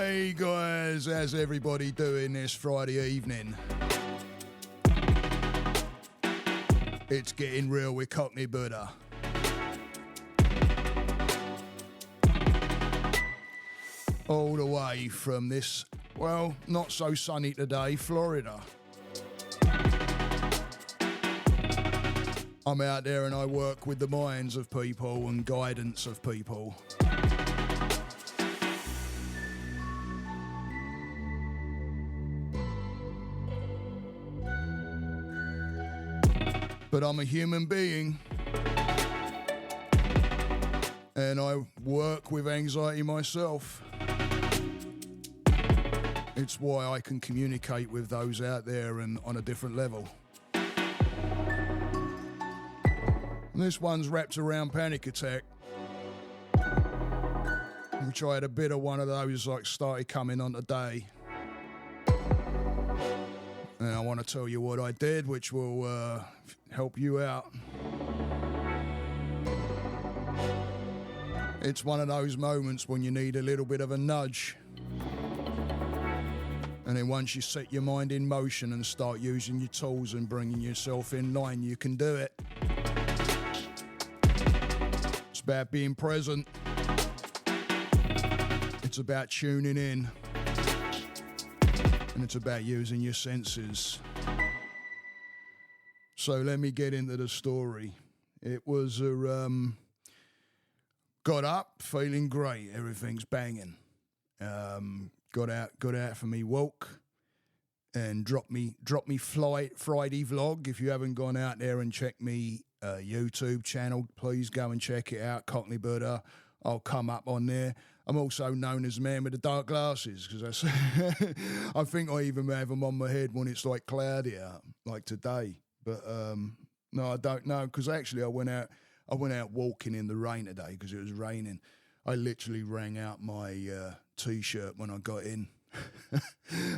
Hey guys, how's everybody doing this Friday evening? It's getting real with Cockney Buddha. All the way from this, well, not so sunny today, Florida. I'm out there and I work with the minds of people and guidance of people. But I'm a human being, and I work with anxiety myself. It's why I can communicate with those out there and on a different level. And this one's wrapped around panic attack, which I had a bit of one of those like started coming on today. And I want to tell you what I did, which will help you out. It's one of those moments when you need a little bit of a nudge. And then once you set your mind in motion and start using your tools and bringing yourself in line, you can do it. It's about being present. It's about tuning in. And it's about using your senses. So let me get into the story. It was got up, feeling great, everything's banging. Got out for me walk, and dropped me Friday vlog. If you haven't gone out there and checked me YouTube channel, please go and check it out, Cockney Buddha. I'll come up on there. I'm also known as the man with the dark glasses because I think I even have them on my head when it's like cloudy out, like today. But no, I don't know, because actually I went out walking in the rain today because it was raining. I literally rang out my t-shirt when I got in.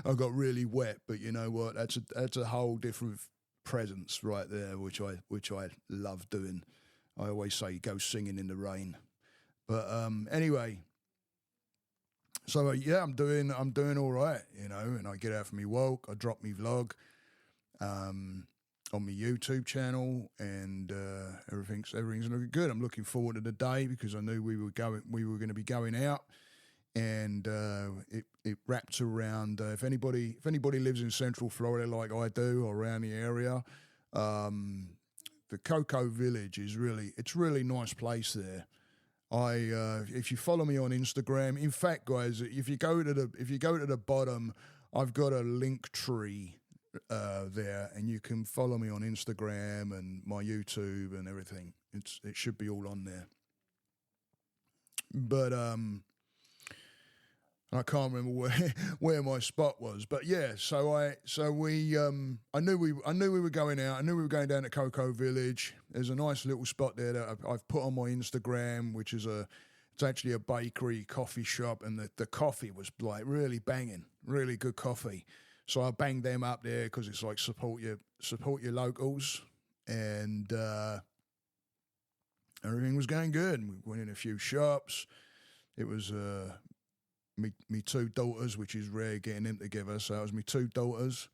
I got really wet, but you know what? That's a whole different presence right there, which I love doing. I always say go singing in the rain. But anyway, so yeah, I'm doing all right, you know. And I get out for me walk. I drop me vlog on my YouTube channel, and everything's looking good. I'm looking forward to the day because I knew we were going to be going out, and it wraps around. If anybody lives in Central Florida like I do, or around the area, the Cocoa Village is really nice place there. If you follow me on Instagram, in fact, guys, if you go to the bottom, I've got a link tree there, and you can follow me on Instagram and my YouTube and everything. It should be all on there. But I can't remember where my spot was, but yeah. I knew we were going out. I knew we were going down to Cocoa Village. There's a nice little spot there that I've put on my Instagram, which is it's actually a bakery coffee shop, and the coffee was like really banging, really good coffee. So I banged them up there because it's like support your locals, and everything was going good. We went in a few shops. It was me two daughters, which is rare getting them together. So it was me two daughters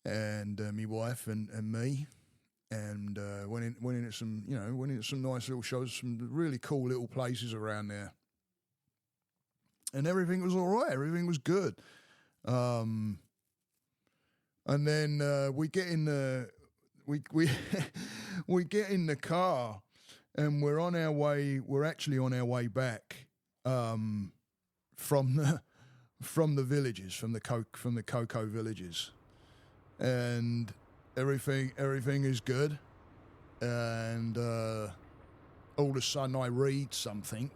and me wife and me, and went into some nice little shows, some really cool little places around there, and everything was all right. Everything was good. And then we get in the we get in the car, and we're on our way. We're actually on our way back. From the villages, from the cocoa villages, and everything is good, and all of a sudden I read something,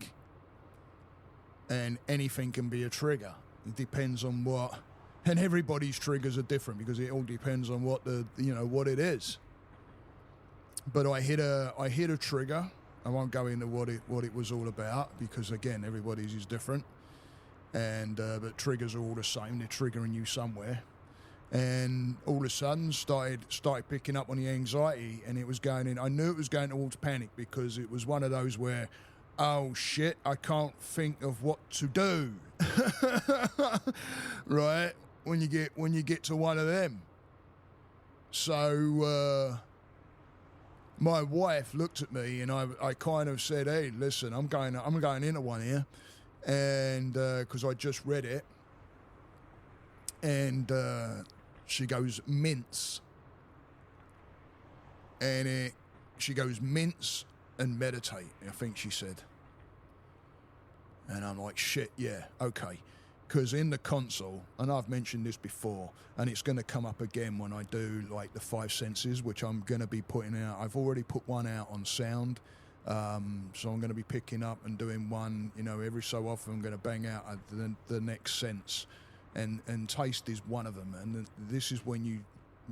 and anything can be a trigger. It depends on what, and everybody's triggers are different because it all depends on what what it is. But I hit a trigger. I won't go into what it was all about because again, everybody's is different. And but triggers are all the same. They're triggering you somewhere, and all of a sudden started picking up on the anxiety, and it was going in. I knew it was going towards panic because it was one of those where, oh shit, I can't think of what to do. right? When you get to one of them. So my wife looked at me, and I kind of said, "Hey, listen, I'm going into one here," and because I just read it, and she goes, "Mince," and she goes, "Mince and meditate," I think she said. And I'm like, shit, yeah, okay. Because in the console, and I've mentioned this before, and it's going to come up again when I do like the 5 senses, which I'm going to be putting out. I've already put one out on sound, so I'm going to be picking up and doing one, every so often. I'm going to bang out the next sense, and taste is one of them. And this is when you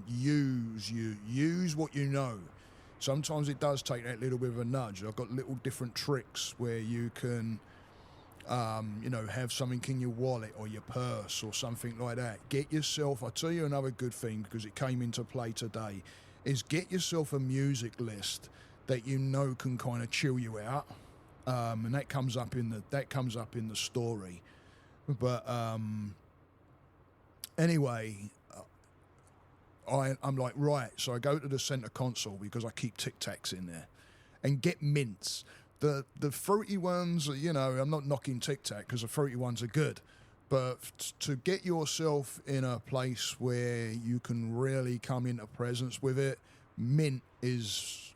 use what you know. Sometimes it does take that little bit of a nudge. I've got little different tricks where you can have something in your wallet or your purse or something like that. Get yourself, I'll tell you another good thing, because it came into play today, is get yourself a music list that you know can kind of chill you out. And that comes up in the story. But anyway, I'm like, right, so I go to the center console because I keep Tic Tacs in there, and get mints. The fruity ones, I'm not knocking Tic Tac because the fruity ones are good, but to get yourself in a place where you can really come into presence with it, mint is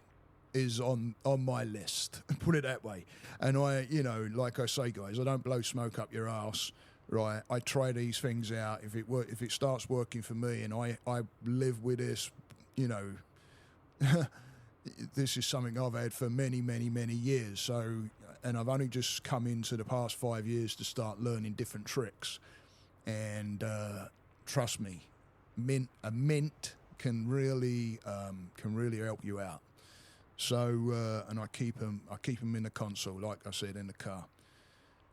on my list, put it that way. And I, like I say, guys, I don't blow smoke up your ass, right? I try these things out. If it starts working for me, and I live with this, this is something I've had for many, many, many years. So, and I've only just come into the past 5 years to start learning different tricks. And trust me, a mint can really help you out. So, and I keep them in the console, like I said, in the car.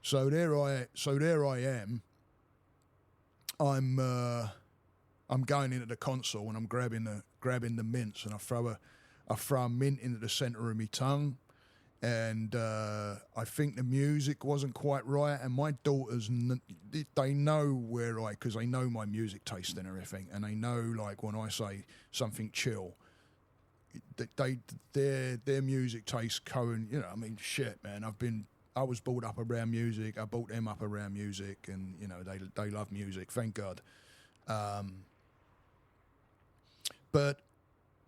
So there I am. I'm going into the console, and I'm grabbing the mints, and I throw a mint into the center of my tongue, and I think the music wasn't quite right, and my daughters, they know because they know my music taste and everything, and they know, like, when I say something chill, their music taste shit, man, I was brought up around music, I brought them up around music, and, they love music, thank God. But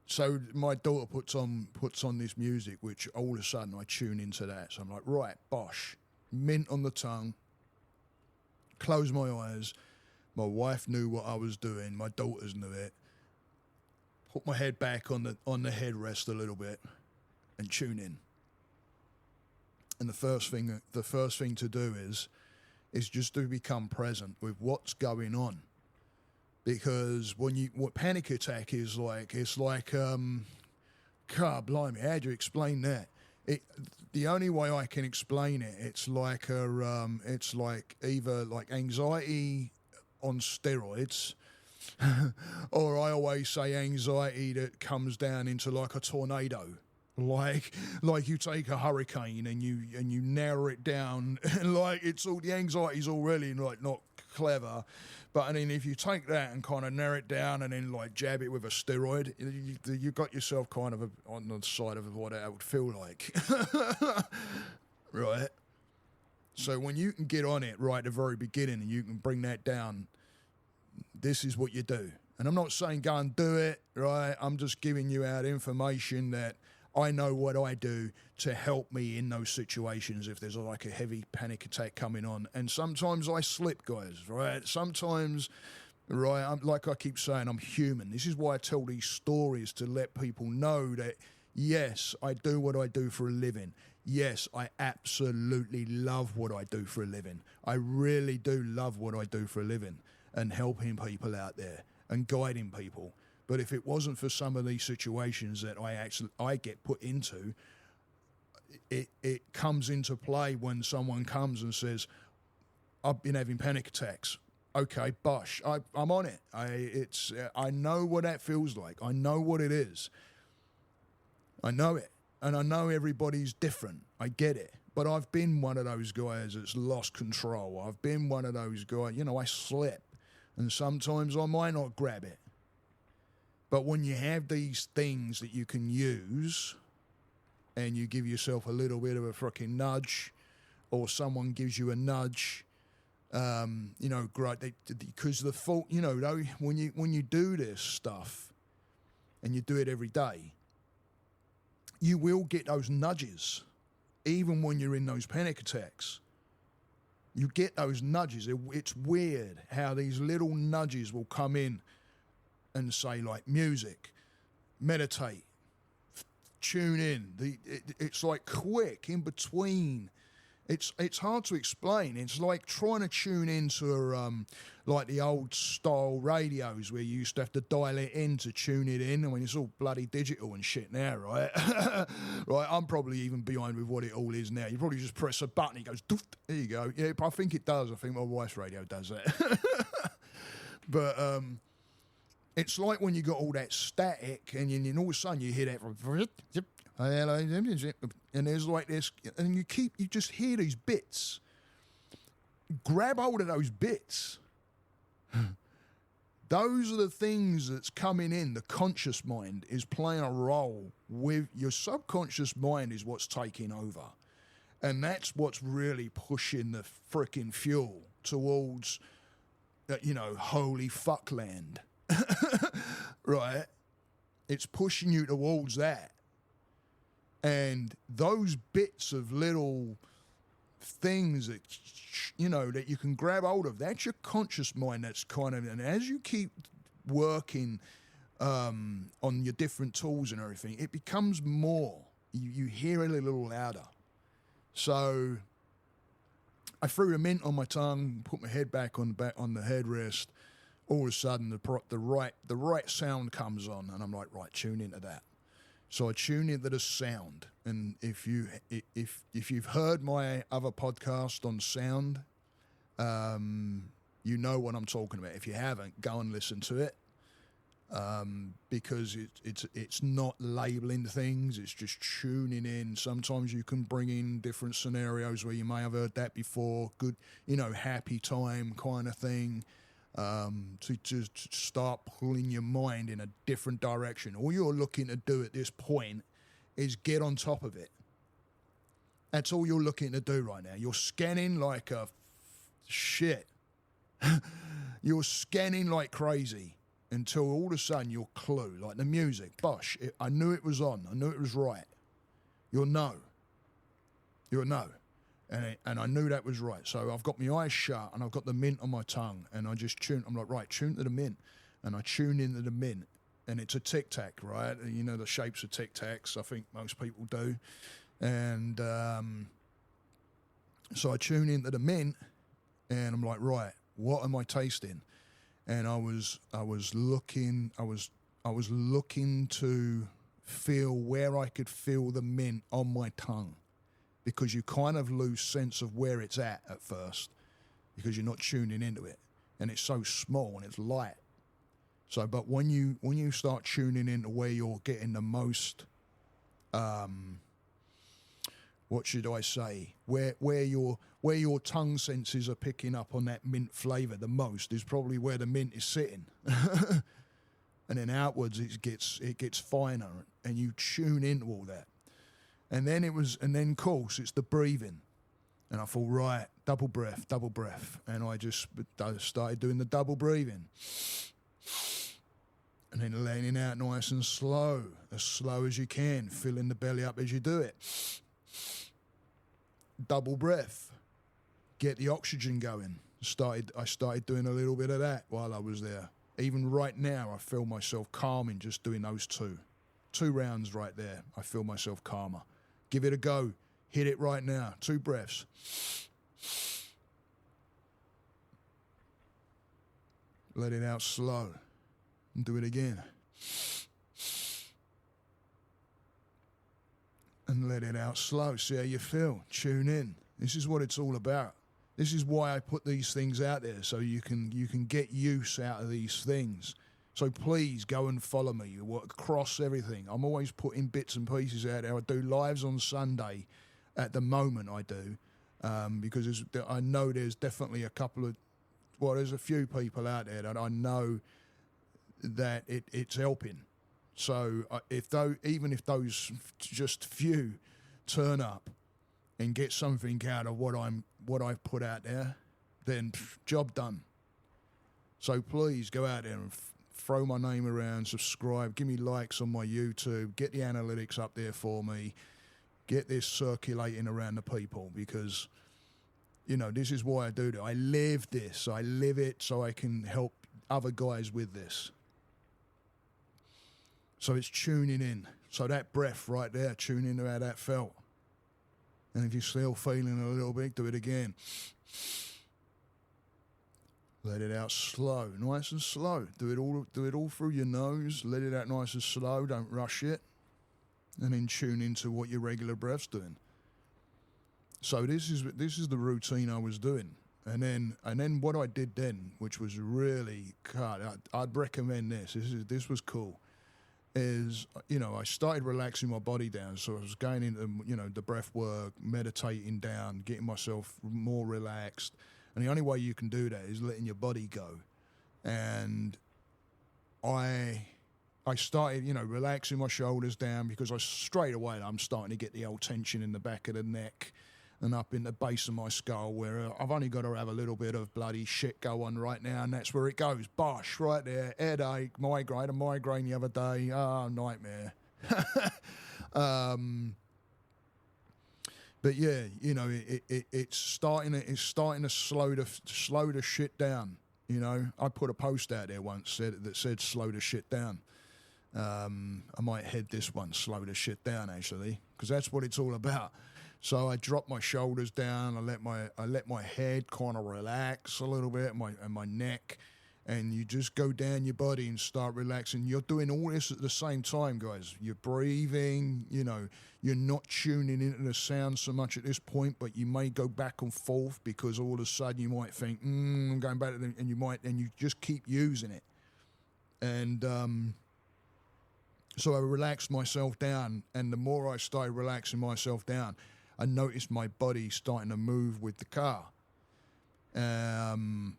so my daughter puts on this music, which all of a sudden I tune into that. So I'm like, right, bosh, mint on the tongue, close my eyes. My wife knew what I was doing. My daughters knew it. Put my head back on the headrest a little bit and tune in. And the first thing to do is just to become present with what's going on. Because what panic attack is like, it's like, God blimey, how do you explain that? The only way I can explain it, it's like either like anxiety on steroids, or I always say anxiety that comes down into like a tornado. Like you take a hurricane and you narrow it down, and like the anxiety's already like not clever, but then if you take that and kind of narrow it down and then like jab it with a steroid, you got yourself kind of on the side of what that would feel like, right? So when you can get on it right at the very beginning and you can bring that down, this is what you do. And I'm not saying go and do it, right? I'm just giving you out information that I know what I do to help me in those situations if there's like a heavy panic attack coming on. And sometimes I slip, guys, right? Sometimes, right, like I keep saying, I'm human. This is why I tell these stories, to let people know that, yes, I do what I do for a living. Yes, I absolutely love what I do for a living. I really do love what I do for a living, and helping people out there and guiding people. But if it wasn't for some of these situations that I get put into, it comes into play when someone comes and says, I've been having panic attacks. Okay, bosh, I'm on it. I know what that feels like. I know what it is. I know it. And I know everybody's different. I get it. But I've been one of those guys that's lost control. I've been one of those guys, I slip. And sometimes I might not grab it. But when you have these things that you can use and you give yourself a little bit of a freaking nudge, or someone gives you a nudge, great, because the fault, though, when you do this stuff and you do it every day, you will get those nudges, even when you're in those panic attacks. You get those nudges. It's weird how these little nudges will come in and say, like, music, meditate, tune in. It's like quick in between. It's hard to explain. It's like trying to tune into like the old style radios where you used to have to dial it in to tune it in. I mean, it's all bloody digital and shit now, right? Right, I'm probably even behind with what it all is now. You probably just press a button, it goes, doof, there you go. Yeah, I think it does. I think my wife's radio does that. But it's like when you got all that static and all of a sudden you hear that from... And there's like this, and you just hear these bits. Grab hold of those bits. Those are the things that's coming in. The conscious mind is playing a role with your subconscious mind is what's taking over. And that's what's really pushing the frickin' fuel towards, holy fuck land. Right? It's pushing you towards that. And those bits of little things that, that you can grab hold of, that's your conscious mind. That's kind of, and as you keep working on your different tools and everything, it becomes more. You hear it a little louder. So I threw the mint on my tongue, put my head back on the headrest. All of a sudden, the right sound comes on, and I'm like, right, tune into that. So I tune into the sound, and if you've heard my other podcast on sound, you know what I'm talking about. If you haven't, go and listen to it, because it's not labeling things; it's just tuning in. Sometimes you can bring in different scenarios where you may have heard that before. Good, happy time kind of thing. To start pulling your mind in a different direction. All you're looking to do at this point is get on top of it. That's all you're looking to do right now. You're scanning like a shit. You're scanning like crazy until all of a sudden you'll clue, like the music. Bosh, I knew it was on. I knew it was right. You'll know. You'll know. And I knew that was right. So I've got my eyes shut and I've got the mint on my tongue and I just tune. I'm like, right, tune to the mint. And I tune into the mint. And it's a tic-tac, right? You know the shapes of tic-tacs. I think most people do. And so I tune into the mint and I'm like, right, what am I tasting? And I was looking to feel where I could feel the mint on my tongue. Because you kind of lose sense of where it's at first, because you're not tuning into it, and it's so small and it's light. So, but when you start tuning into where you're getting the most, what should I say? Where your tongue senses are picking up on that mint flavour the most is probably where the mint is sitting, and then outwards it gets finer, and you tune into all that. And then of course, it's the breathing. And I thought, right, double breath. And I just started doing the double breathing. And then letting it out nice and slow as you can, filling the belly up as you do it. Double breath. Get the oxygen going. I started doing a little bit of that while I was there. Even right now, I feel myself calming just doing those two. 2 rounds right there. I feel myself calmer. Give it a go. Hit it right now. 2 breaths. Let it out slow. And do it again. And let it out slow. See how you feel. Tune in. This is what it's all about. This is why I put these things out there, so you can get use out of these things. So please go and follow me. You work across everything. I'm always putting bits and pieces out there. I do lives on Sunday At the moment, I do, because I know there's definitely there's a few people out there that I know that it's helping. So even if those just few turn up and get something out of what I've put out there, then job done. So please go out there and throw my name around, subscribe, give me likes on my YouTube, get the analytics up there for me, get this circulating around the people, because, this is why I do that. I live this. I live it so I can help other guys with this. So it's tuning in. So that breath right there, tune into how that felt. And if you're still feeling a little bit, do it again. Let it out slow, nice and slow. Do it all through your nose. Let it out nice and slow. Don't rush it. And then tune into what your regular breath's doing. So this is the routine I was doing. And then what I did then, which was really cut. I'd recommend this. This was cool. Is I started relaxing my body down. So I was going into the breath work, meditating down, getting myself more relaxed. And the only way you can do that is letting your body go. And I started, relaxing my shoulders down, because straight away I'm starting to get the old tension in the back of the neck and up in the base of my skull, where I've only got to have a little bit of bloody shit go on right now, and that's where it goes. Bosh, right there. Headache, a migraine the other day. Oh, nightmare. But yeah, it's starting to slow the shit down. I put a post out there once that said slow the shit down. I might head this one, slow the shit down, actually, because that's what it's all about. So I drop my shoulders down. I let my head kind of relax a little bit, and my neck, and you just go down your body and start relaxing. You're doing all this at the same time, guys. You're breathing. You're not tuning into the sound so much at this point, but you may go back and forth, because all of a sudden you might think, I'm going back to them, and you just keep using it. And so I relaxed myself down, and the more I started relaxing myself down, I noticed my body starting to move with the car. And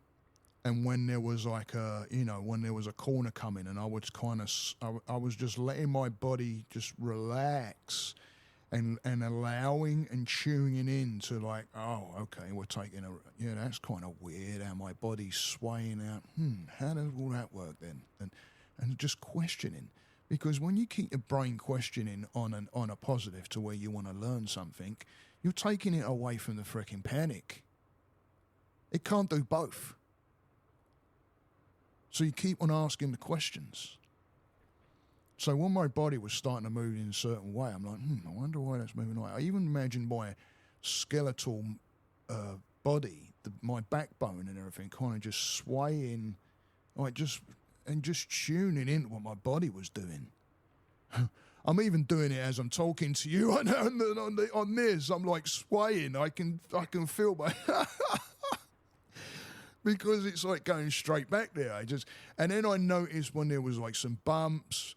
when there was when there was a corner coming, and I was just letting my body just relax, and allowing and tuning in to, like, oh, okay, we're taking that's kind of weird how my body's swaying out. How does all that work then? And just questioning. Because when you keep your brain questioning on a positive to where you want to learn something, you're taking it away from the freaking panic. It can't do both. So you keep on asking the questions. So when my body was starting to move in a certain way, I'm like, I wonder why that's moving away. I even imagined my skeletal body, my backbone and everything, kind of just swaying, just tuning into what my body was doing. I'm even doing it as I'm talking to you on this. I'm like swaying. I can feel my because it's like going straight back there. And then I noticed when there was like some bumps,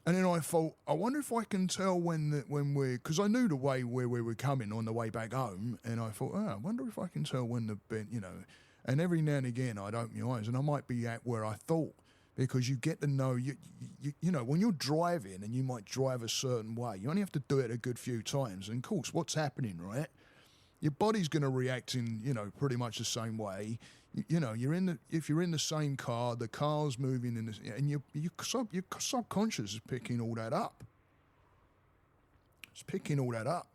and then I thought, I wonder if I can tell because I knew the way where we were coming on the way back home, and I thought, I wonder if I can tell when the bend, And every now and again, I'd open my eyes, and I might be at where I thought. Because you get to know, when you're driving and you might drive a certain way, you only have to do it a good few times. And of course, what's happening, right? Your body's going to react in, pretty much the same way. If you're in the same car, the car's moving and your subconscious is picking all that up. It's picking all that up.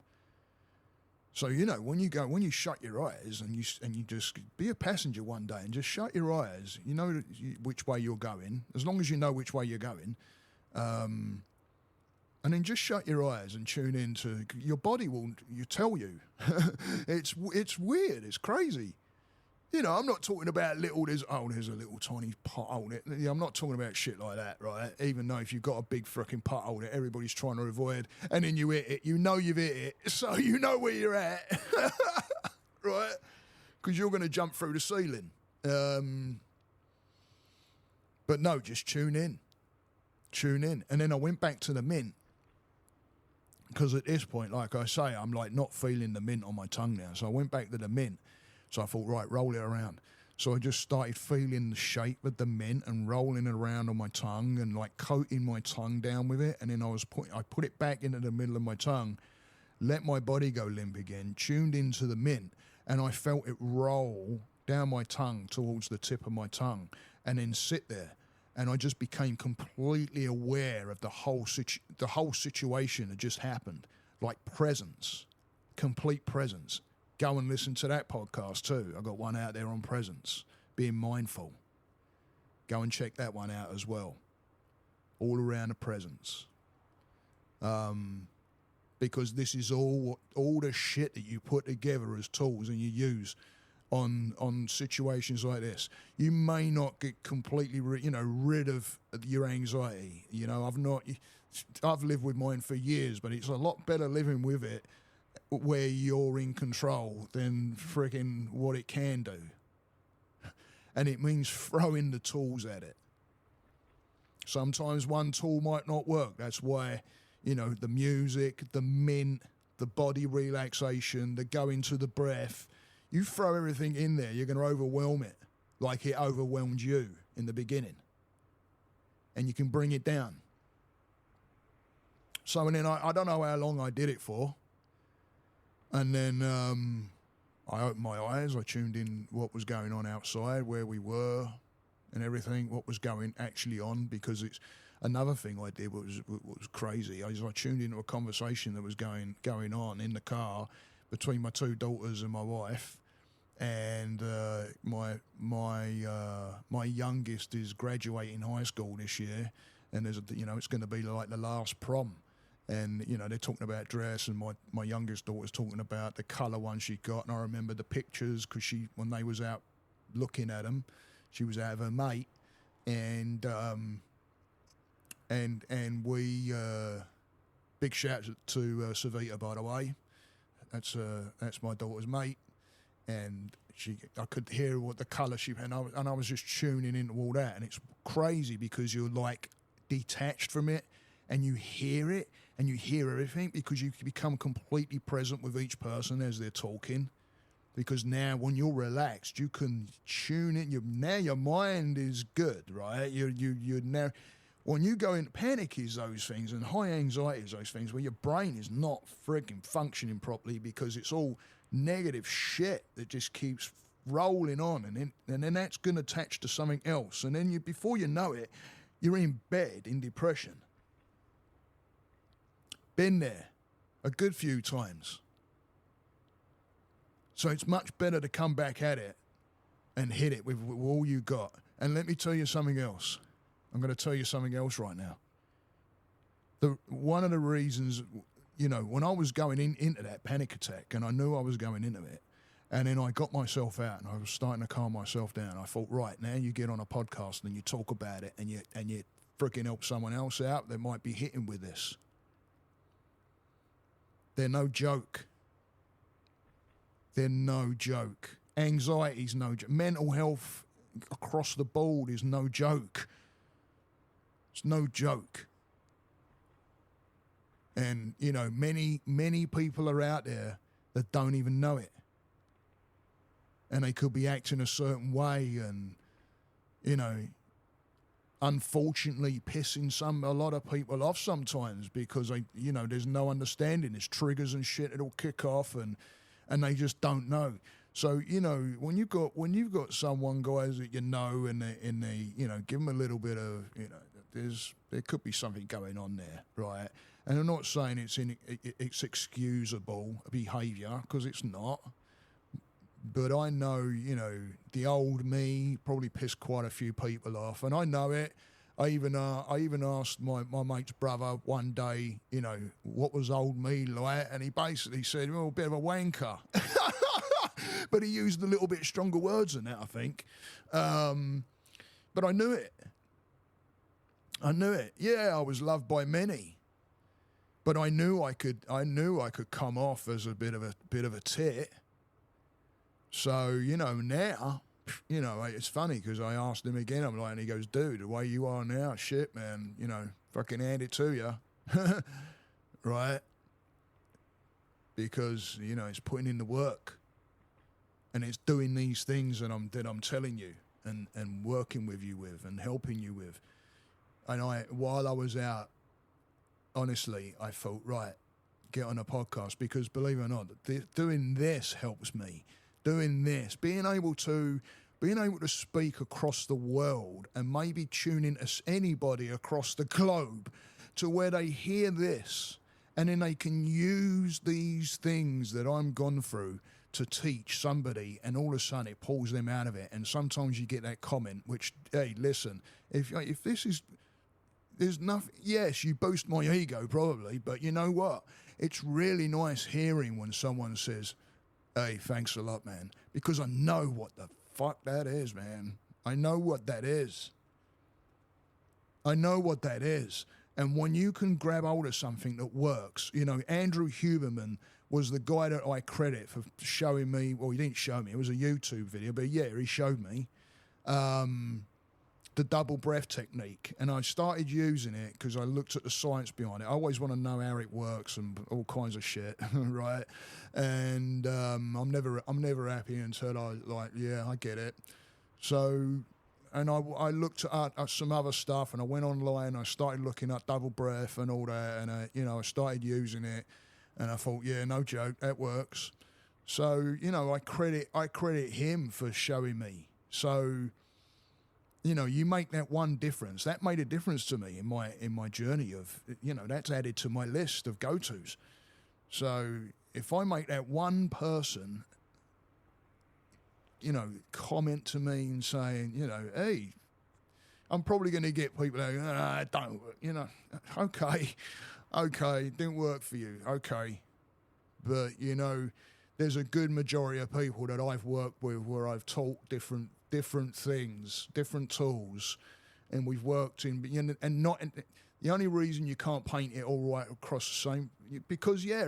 So, when you shut your eyes and you just be a passenger one day and just shut your eyes, which way you're going, as long as you know which way you're going, and then just shut your eyes and tune into, your body will tell you. It's weird. It's crazy. I'm not talking about there's a little tiny pothole. I'm not talking about shit like that, right? Even though if you've got a big freaking pothole that everybody's trying to avoid, and then you hit it, you've hit it, so you know where you're at, right? Because you're going to jump through the ceiling. But no, just tune in. And then I went back to the Mint, Because at this point, like I say, I'm like not feeling the mint on my tongue now. So I went back to the mint. So I thought, right, roll it around. So I just started feeling the shape of the mint and rolling it around on my tongue and like coating my tongue down with it. And then I put it back into the middle of my tongue, let my body go limp again, tuned into the mint, and I felt it roll down my tongue towards the tip of my tongue and then sit there. And I just became completely aware of the whole situation that just happened, like presence, complete presence. Go and listen to that podcast too. I got one out there on presence, being mindful. Go and check that one out as well. All around the presence. Because this is all the shit that you put together as tools and you use on situations like this. You may not get completely rid of your anxiety. I've lived with mine for years, but it's a lot better living with it where you're in control than freaking what it can do. And it means throwing the tools at it. Sometimes one tool might not work. That's why, the music, the mint, the body relaxation, the go into the breath, you throw everything in there, you're going to overwhelm it like it overwhelmed you in the beginning. And you can bring it down. So, and then I don't know how long I did it for. And then I opened my eyes, I tuned in what was going on outside, where we were and everything, what was going actually on, because it's another thing I did was crazy. I tuned into a conversation that was going on in the car between my two daughters and my wife. And my youngest is graduating high school this year, and it's going to be like the last prom. And, they're talking about dress, and my youngest daughter's talking about the colour one she got. And I remember the pictures because when they was out looking at them, she was out of her mate. And we, big shout to Savita, by the way. That's my daughter's mate. And I could hear what the colour she had. And I was just tuning into all that. And it's crazy because you're like detached from it. And you hear it, and you hear everything because you become completely present with each person as they're talking. Because now, when you're relaxed, you can tune in. Now your mind is good, right? You're now. When you go into panic, is those things, and high anxiety is those things where your brain is not freaking functioning properly because it's all negative shit that just keeps rolling on, and then that's going to attach to something else, and then before you know it, you're in bed in depression. Been there a good few times. So it's much better to come back at it and hit it with all you got. And let me tell you something else. I'm going to tell you something else right now. One of the reasons, when I was going into that panic attack, and I knew I was going into it, and then I got myself out and I was starting to calm myself down. I thought, right, now you get on a podcast and you talk about it and you freaking help someone else out that might be hitting with this. They're no joke. They're no joke. Anxiety's no joke. Mental health across the board is no joke. It's no joke. And, many people are out there that don't even know it. And they could be acting a certain way and, unfortunately pissing a lot of people off sometimes because there's no understanding. There's triggers and shit that'll kick off and they just don't know. So when you've got someone, guys, that and they give them a little bit of there could be something going on there, right? And I'm not saying it's excusable behaviour because it's not. But I know, the old me probably pissed quite a few people off, and I know it. I even asked my mate's brother one day, what was old me like, and he basically said, well, a bit of a wanker. But he used a little bit stronger words than that, I think. But I knew it. Yeah, I was loved by many. But I knew I could come off as a bit of a tit. So, now, it's funny because I asked him again, I'm like, and he goes, dude, the way you are now, shit, man, fucking hand it to you. Right? because, you know, it's putting in the work and it's doing these things that I'm telling you and working with you with and helping you with. And while I was out, honestly, I thought, right, get on a podcast, because believe it or not, doing this helps me. Doing this, being able to speak across the world and maybe tune into anybody across the globe to where they hear this, and then they can use these things that I'm gone through to teach somebody, and all of a sudden it pulls them out of it. And sometimes you get that comment, which, hey, listen, if this is, there's nothing, yes, you boost my ego probably, but you know what? It's really nice hearing when someone says, hey, thanks a lot, man, because I know what the fuck that is, man. I know what that is. I know what that is. And when you can grab hold of something that works, you know, Andrew Huberman was the guy that I credit for showing me, well, he didn't show me, it was a YouTube video, but yeah, he showed me the double breath technique. And I started using it because I looked at the science behind it. I always want to know how it works and all kinds of shit, right? And I'm never happy until I get it. So, and I looked at some other stuff, and I went online, I started looking up double breath and all that, and I started using it, and I thought, yeah, no joke, that works. So, you know, I credit him for showing me. So, you know, you make that one difference. That made a difference to me in my journey of, you know, that's added to my list of go-tos. So if I make that one person, you know, comment to me and saying, you know, hey, I'm probably going to get people that don't, you know, okay, didn't work for you, okay. But, you know, there's a good majority of people that I've worked with where I've taught different things, different tools, and we've worked in, and not, the only reason you can't paint it all right across the same, because, yeah,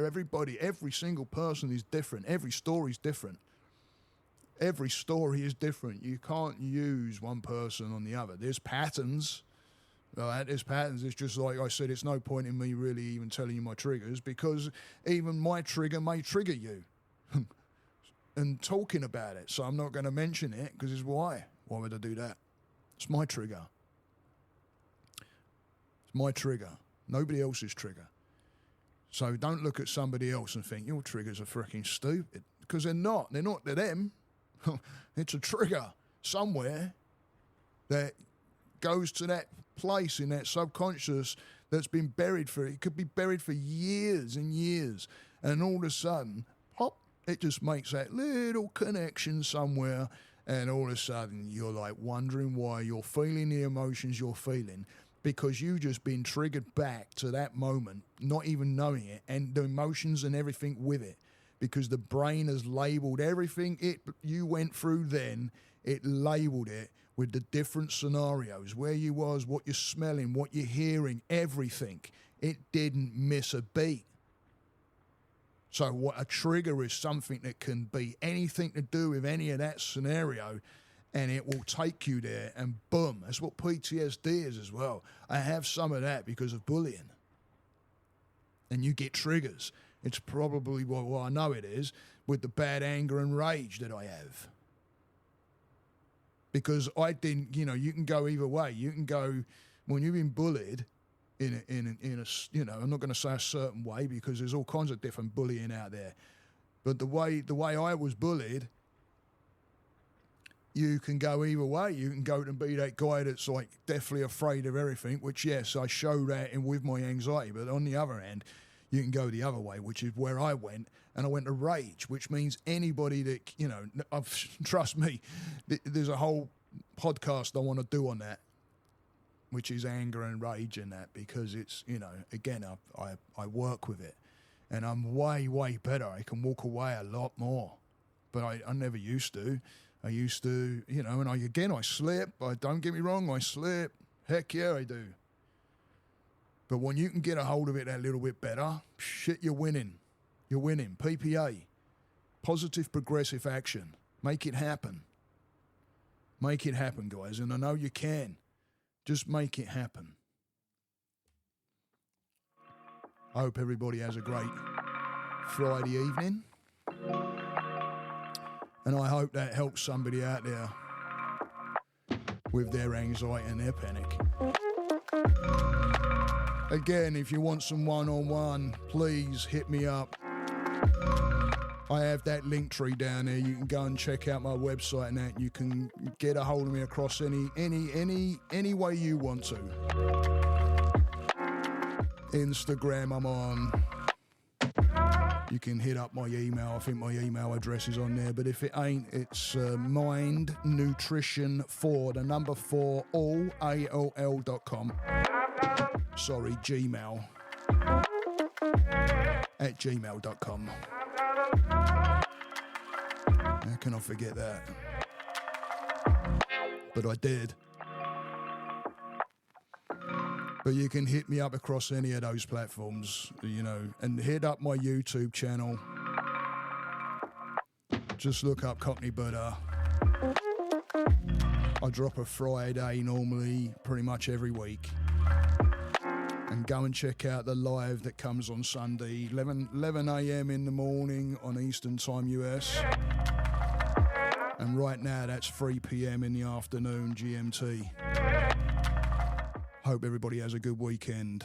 every single person is different. Every story's different. Every story is different. You can't use one person on the other. There's patterns. Right? There's patterns. It's just like I said, it's no point in me really even telling you my triggers, because even my trigger may trigger you and talking about it. So I'm not going to mention it, because it's why. Why would I do that? It's my trigger. It's my trigger. Nobody else's trigger. So don't look at somebody else and think your triggers are freaking stupid, because they're not. They're not to them. It's a trigger somewhere that goes to that place in that subconscious that's been buried for, it could be buried for years and years, and all of a sudden, pop, it just makes that little connection somewhere, and all of a sudden you're like wondering why you're feeling the emotions you're feeling, because you've just been triggered back to that moment, not even knowing it, and the emotions and everything with it, because the brain has labelled everything you went through then, it labelled it with the different scenarios, where you was, what you're smelling, what you're hearing, everything. It didn't miss a beat. So what a trigger is something that can be anything to do with any of that scenario, and it will take you there, and boom. That's what PTSD is as well. I have some of that because of bullying. And you get triggers. It's probably, well, I know it is, with the bad anger and rage that I have. Because I didn't, you know, you can go either way. You can go, when you've been bullied in a you know, I'm not going to say a certain way, because there's all kinds of different bullying out there. But the way I was bullied, you can go either way. You can go and be that guy that's like deathly afraid of everything, which, yes, I show that in with my anxiety. But on the other hand, you can go the other way, which is where I went, and I went to rage, which means anybody that, you know, trust me, there's a whole podcast I want to do on that, which is anger and rage and that, because it's, you know, again, I work with it, and I'm way, way better. I can walk away a lot more, but I never used to. I used to, you know, and I slip. Don't get me wrong, I slip. Heck yeah, I do. But when you can get a hold of it a little bit better, shit, you're winning. You're winning. PPA. Positive progressive action. Make it happen. Make it happen, guys. And I know you can. Just make it happen. I hope everybody has a great Friday evening. And I hope that helps somebody out there with their anxiety and their panic. Again, if you want some one-on-one, please hit me up. I have that link tree down there. You can go and check out my website and that. You can get a hold of me across any way you want to. Instagram, I'm on. You can hit up my email. I think my email address is on there. But if it ain't, it's mindnutrition4, the number 4, all, AOL.com. Sorry, Gmail. At gmail.com. How can I forget that? But I did. But you can hit me up across any of those platforms, you know, and hit up my YouTube channel. Just look up Cockney Buddha. I drop a Friday normally, pretty much every week. And go and check out the live that comes on Sunday, 11 a.m. in the morning on Eastern Time US. And right now that's 3 p.m. in the afternoon GMT. Hope everybody has a good weekend.